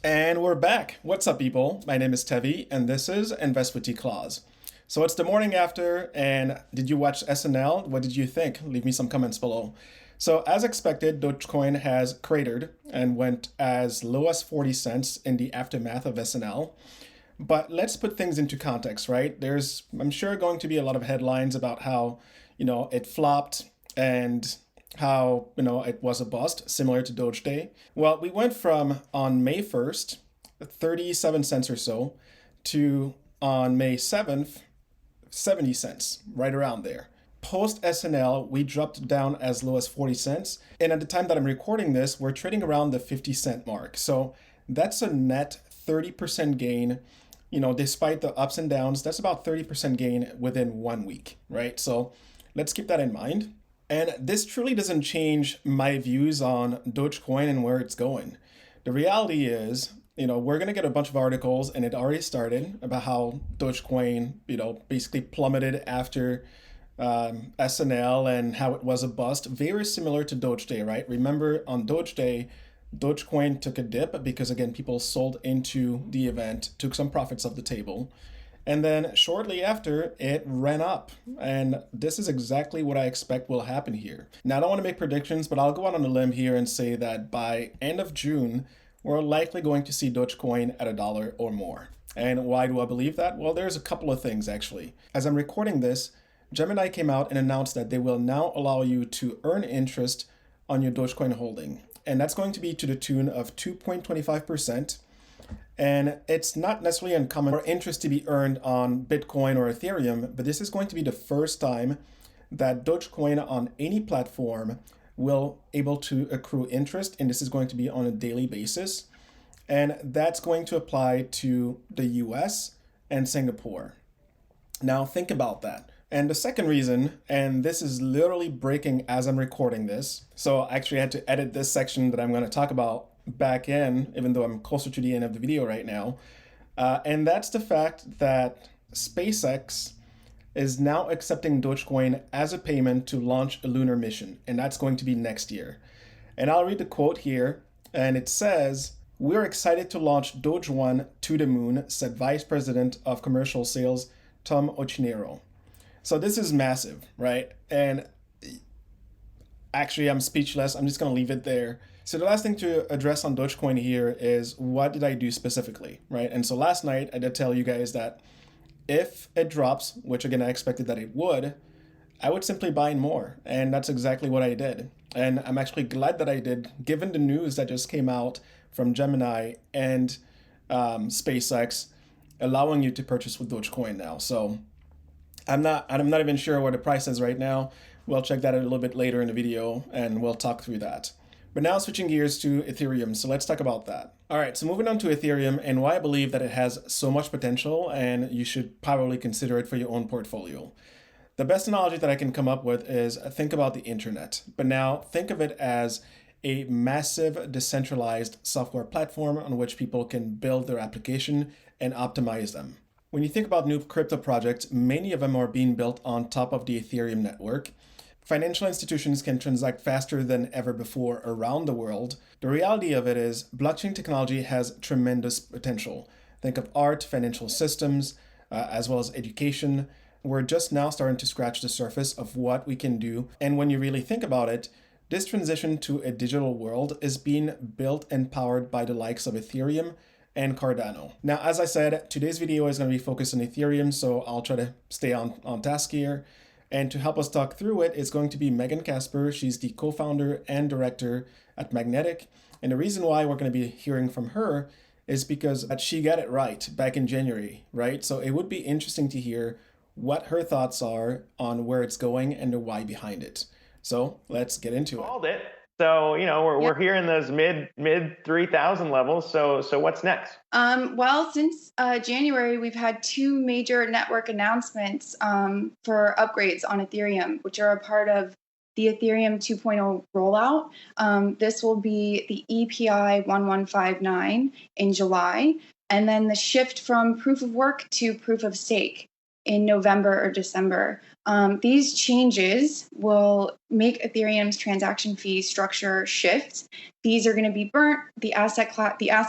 And we're back. What's up, people? My name is Tevi, and this is Invest with T-Claus. So it's the morning after, and did you watch SNL? What did you think? Leave me some comments below. So as expected, Dogecoin has cratered and went as low as 40 cents in the aftermath of SNL. But let's put things into context, right? There's, I'm sure, going to be a lot of headlines about how, it flopped and how, it was a bust, similar to Dogeday. Well, we went from on May 1st, 37 cents or so, to on May 7th, 70 cents, right around there. Post SNL, we dropped down as low as 40 cents. And at the time that I'm recording this, we're trading around the 50-cent mark. So that's a net 30% gain. Despite the ups and downs, that's about 30% gain within 1 week, right? So let's keep that in mind. And this truly doesn't change my views on Dogecoin and where it's going. The reality is, we're going to get a bunch of articles, and it already started, about how Dogecoin, basically plummeted after SNL and how it was a bust. Very similar to Dogeday, right? Remember on Dogeday, Dogecoin took a dip because, again, people sold into the event, took some profits off the table. And then shortly after, it ran up. And this is exactly what I expect will happen here. Now, I don't want to make predictions, but I'll go out on a limb here and say that by end of June, we're likely going to see Dogecoin at $1 or more. And why do I believe that? Well, there's a couple of things, actually. As I'm recording this, Gemini came out and announced that they will now allow you to earn interest on your Dogecoin holding. And that's going to be to the tune of 2.25%. And it's not necessarily uncommon for interest to be earned on Bitcoin or Ethereum, but this is going to be the first time that Dogecoin on any platform will able to accrue interest, and this is going to be on a daily basis. And that's going to apply to the US and Singapore. Now think about that. And the second reason, and this is literally breaking as I'm recording this, so I actually had to edit this section that I'm going to talk about back in, even though I'm closer to the end of the video right now. And that's the fact that SpaceX is now accepting Dogecoin as a payment to launch a lunar mission, and that's going to be next year. And I'll read the quote here, and it says, "We're excited to launch Doge 1 to the moon," said Vice President of Commercial Sales Tom Ochinero. So this is massive, right? And actually, I'm speechless. I'm just going to leave it there. So the last thing to address on Dogecoin here is, what did I do specifically, right? And so last night, I did tell you guys that if it drops, which again, I expected that it would, I would simply buy more. And that's exactly what I did. And I'm actually glad that I did, given the news that just came out from Gemini and SpaceX, allowing you to purchase with Dogecoin now. So I'm not even sure what the price is right now. We'll check that out a little bit later in the video, and we'll talk through that. But now switching gears to Ethereum, so let's talk about that. All right, so moving on to Ethereum and why I believe that it has so much potential and you should probably consider it for your own portfolio. The best analogy that I can come up with is, think about the internet, but now think of it as a massive decentralized software platform on which people can build their application and optimize them. When you think about new crypto projects, many of them are being built on top of the Ethereum network. Financial institutions can transact faster than ever before around the world. The reality of it is blockchain technology has tremendous potential. Think of art, financial systems, as well as education. We're just now starting to scratch the surface of what we can do. And when you really think about it, this transition to a digital world is being built and powered by the likes of Ethereum and Cardano. Now, as I said, today's video is going to be focused on Ethereum, so I'll try to stay on task here. And to help us talk through it is going to be Megan Casper. She's the co-founder and director at Magnetic. And the reason why we're going to be hearing from her is because she got it right back in January, right? So it would be interesting to hear what her thoughts are on where it's going and the why behind it. So let's get into it. Called it. So, we're here in those mid 3,000 levels. So what's next? Well, since January, we've had two major network announcements for upgrades on Ethereum, which are a part of the Ethereum 2.0 rollout. This will be the EPI 1159 in July, and then the shift from proof of work to proof of stake in November or December. These changes will make Ethereum's transaction fee structure shift. Fees are going to be burnt. The asset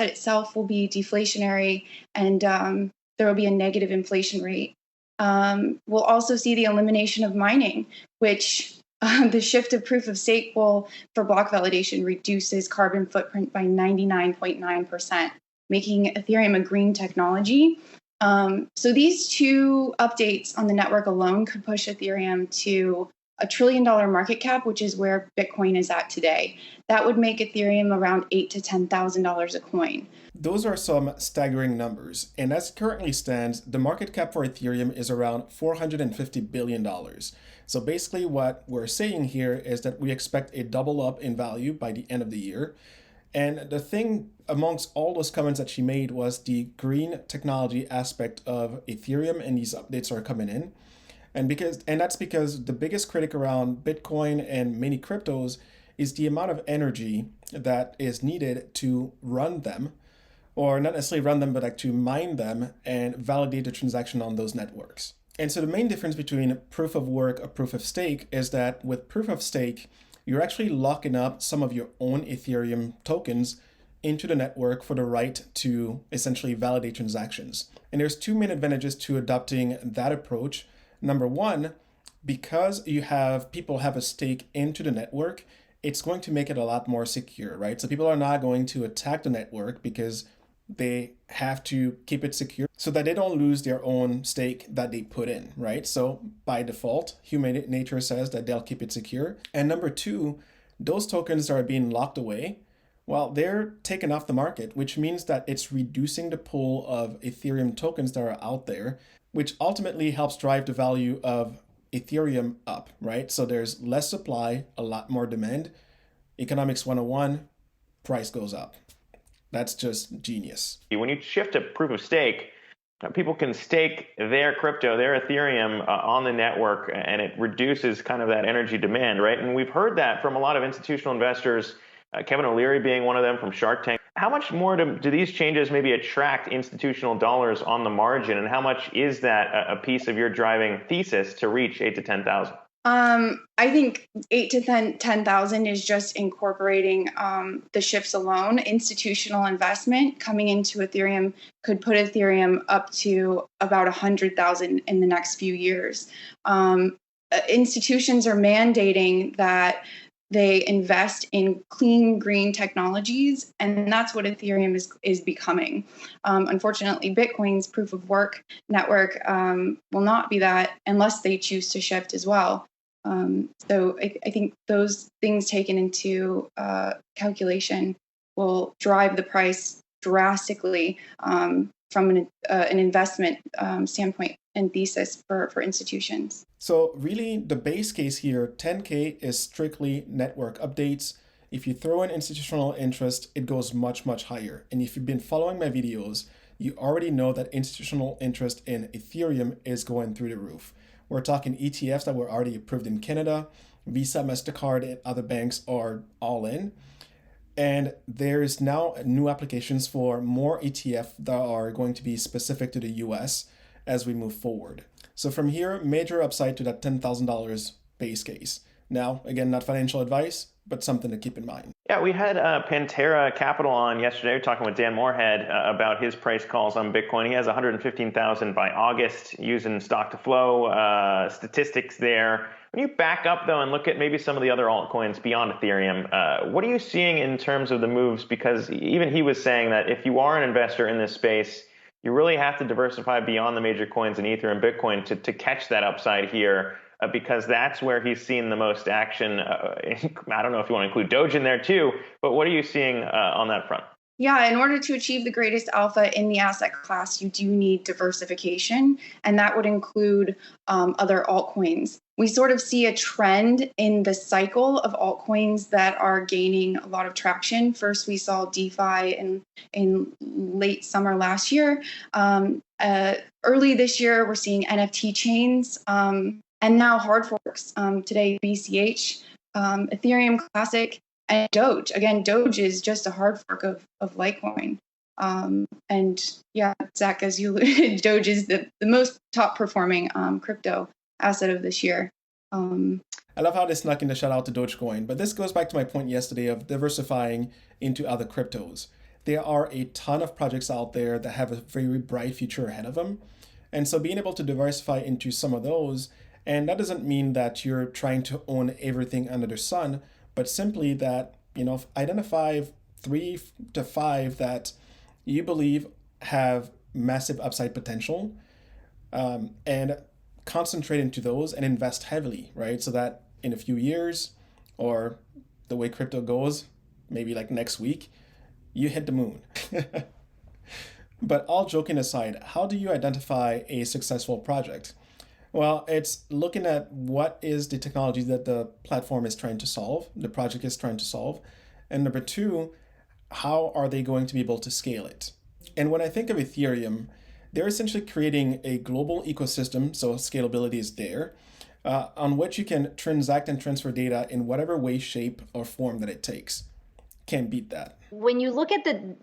itself will be deflationary, and there will be a negative inflation rate. We'll also see the elimination of mining, which the shift of proof of stake will, for block validation, reduces carbon footprint by 99.9%, making Ethereum a green technology. So these two updates on the network alone could push Ethereum to $1 trillion market cap, which is where Bitcoin is at today. That would make Ethereum around $8,000 to $10,000 a coin. Those are some staggering numbers, and as it currently stands, the market cap for Ethereum is around $450 billion. So basically what we're saying here is that we expect a double up in value by the end of the year. And the thing amongst all those comments that she made was the green technology aspect of Ethereum, and these updates are coming in. And that's because the biggest critic around Bitcoin and many cryptos is the amount of energy that is needed to run them, or not necessarily run them, but like to mine them and validate the transaction on those networks. And so the main difference between proof of work or proof of stake is that with proof of stake, you're actually locking up some of your own Ethereum tokens into the network for the right to essentially validate transactions. And there's two main advantages to adopting that approach. Number one, because people have a stake into the network, it's going to make it a lot more secure, right? So people are not going to attack the network because they have to keep it secure so that they don't lose their own stake that they put in, right? So by default, human nature says that they'll keep it secure. And number two, those tokens that are being locked away, well, they're taken off the market, which means that it's reducing the pool of Ethereum tokens that are out there, which ultimately helps drive the value of Ethereum up, right? So there's less supply, a lot more demand. Economics 101, price goes up. That's just genius. When you shift to proof of stake, people can stake their crypto, their Ethereum on the network, and it reduces kind of that energy demand, right? And we've heard that from a lot of institutional investors, Kevin O'Leary being one of them from Shark Tank. How much more do these changes maybe attract institutional dollars on the margin, and how much is that a piece of your driving thesis to reach 8 to 10,000? I think 8 to 10,000 is just incorporating the shifts alone. Institutional investment coming into Ethereum could put Ethereum up to about 100,000 in the next few years. Institutions are mandating that they invest in clean green technologies, and that's what Ethereum is becoming. Unfortunately, Bitcoin's proof of work network will not be that unless they choose to shift as well. So I think those things taken into calculation will drive the price drastically from an investment standpoint and thesis for institutions. So really the base case here, 10K is strictly network updates. If you throw in institutional interest, it goes much, much higher. And if you've been following my videos, you already know that institutional interest in Ethereum is going through the roof. We're talking ETFs that were already approved in Canada. Visa, MasterCard, and other banks are all in. And there's now new applications for more ETF that are going to be specific to the US as we move forward. So from here, major upside to that $10,000 base case. Now, again, not financial advice, but something to keep in mind. Yeah, we had Pantera Capital on yesterday. We were talking with Dan Moorhead about his price calls on Bitcoin. He has 115,000 by August using stock to flow statistics there. When you back up, though, and look at maybe some of the other altcoins beyond Ethereum, what are you seeing in terms of the moves? Because even he was saying that if you are an investor in this space, you really have to diversify beyond the major coins in Ether and Bitcoin to catch that upside here. Because that's where he's seen the most action. I don't know if you want to include Doge in there too, but what are you seeing on that front? Yeah, in order to achieve the greatest alpha in the asset class, you do need diversification, and that would include other altcoins. We sort of see a trend in the cycle of altcoins that are gaining a lot of traction. First, we saw DeFi in late summer last year. Early this year, we're seeing NFT chains. And now hard forks, today BCH, Ethereum Classic, and Doge. Again, Doge is just a hard fork of Litecoin. And yeah, Zach, as you alluded, Doge is the most top performing crypto asset of this year. I love how they snuck in the shout out to Dogecoin, but this goes back to my point yesterday of diversifying into other cryptos. There are a ton of projects out there that have a very bright future ahead of them. And so being able to diversify into some of those, and that doesn't mean that you're trying to own everything under the sun, but simply that, identify 3 to 5 that you believe have massive upside potential, and concentrate into those and invest heavily, right? So that in a few years, or the way crypto goes, maybe like next week, you hit the moon. But all joking aside, how do you identify a successful project? Well, it's looking at what is the technology that the platform is trying to solve, the project is trying to solve. And number 2, how are they going to be able to scale it? And when I think of Ethereum, they're essentially creating a global ecosystem, so scalability is there, on which you can transact and transfer data in whatever way, shape, or form that it takes. Can't beat that. When you look at the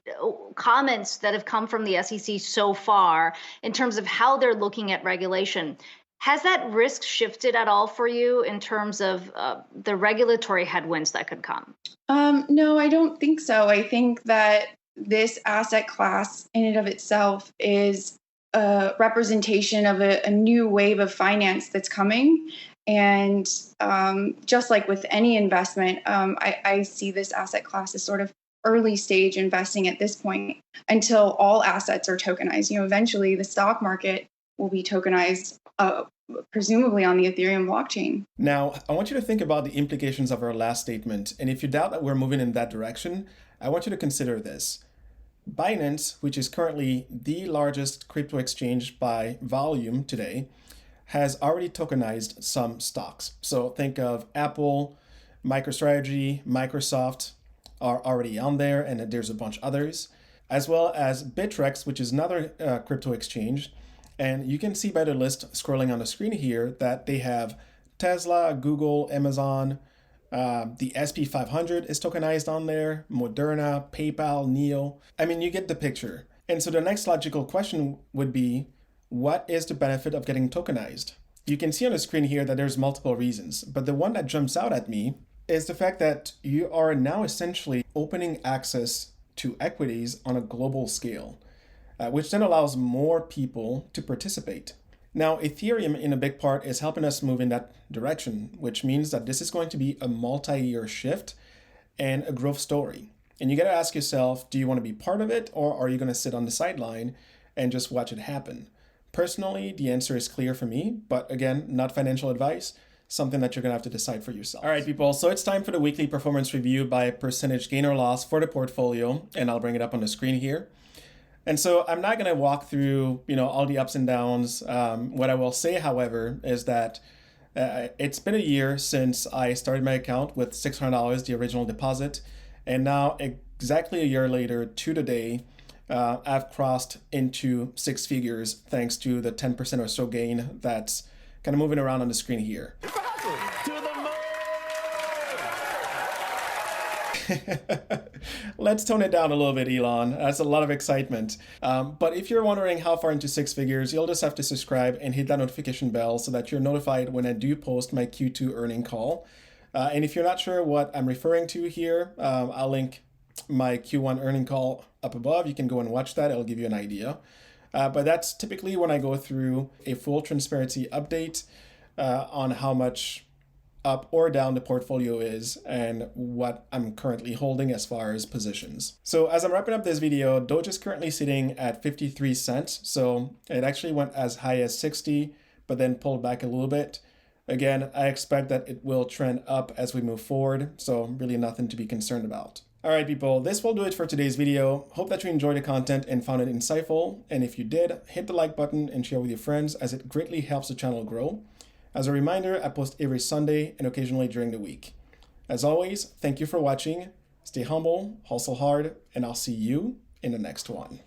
comments that have come from the SEC so far in terms of how they're looking at regulation, has that risk shifted at all for you in terms of the regulatory headwinds that could come? No, I don't think so. I think that this asset class in and of itself is a representation of a new wave of finance that's coming. And just like with any investment, I see this asset class as sort of early stage investing at this point until all assets are tokenized. Eventually the stock market will be tokenized, presumably on the Ethereum blockchain. Now, I want you to think about the implications of our last statement. And if you doubt that we're moving in that direction, I want you to consider this. Binance, which is currently the largest crypto exchange by volume today, has already tokenized some stocks. So think of Apple, MicroStrategy, Microsoft are already on there, and there's a bunch others, as well as Bittrex, which is another crypto exchange. And you can see by the list scrolling on the screen here that they have Tesla, Google, Amazon, the SP500 is tokenized on there, Moderna, PayPal, Neo. I mean, you get the picture. And so the next logical question would be, what is the benefit of getting tokenized? You can see on the screen here that there's multiple reasons, but the one that jumps out at me is the fact that you are now essentially opening access to equities on a global scale, which then allows more people to participate. Now, Ethereum in a big part is helping us move in that direction, which means that this is going to be a multi-year shift and a growth story. And you got to ask yourself, do you want to be part of it, or are you going to sit on the sideline and just watch it happen? Personally, the answer is clear for me, but again, not financial advice, something that you're going to have to decide for yourself. All right, people, so it's time for the weekly performance review by percentage gain or loss for the portfolio, and I'll bring it up on the screen here. And so I'm not going to walk through, all the ups and downs. What I will say, however, is that it's been a year since I started my account with $600, the original deposit. And now exactly a year later to the day, I've crossed into 6 figures thanks to the 10% or so gain that's kind of moving around on the screen here. Let's tone it down a little bit, Elon. That's a lot of excitement. But if you're wondering how far into 6 figures, you'll just have to subscribe and hit that notification bell so that you're notified when I do post my Q2 earning call. And if you're not sure what I'm referring to here, I'll link my Q1 earning call up above. You can go and watch that. It'll give you an idea. But that's typically when I go through a full transparency update on how much up or down the portfolio is and what I'm currently holding as far as positions. So as I'm wrapping up this video, Doge is currently sitting at 53 cents. So it actually went as high as 60, but then pulled back a little bit. Again, I expect that it will trend up as we move forward. So really nothing to be concerned about. All right, people, this will do it for today's video. Hope that you enjoyed the content and found it insightful. And if you did, hit the like button and share with your friends as it greatly helps the channel grow. As a reminder, I post every Sunday and occasionally during the week. As always, thank you for watching. Stay humble, hustle hard, and I'll see you in the next one.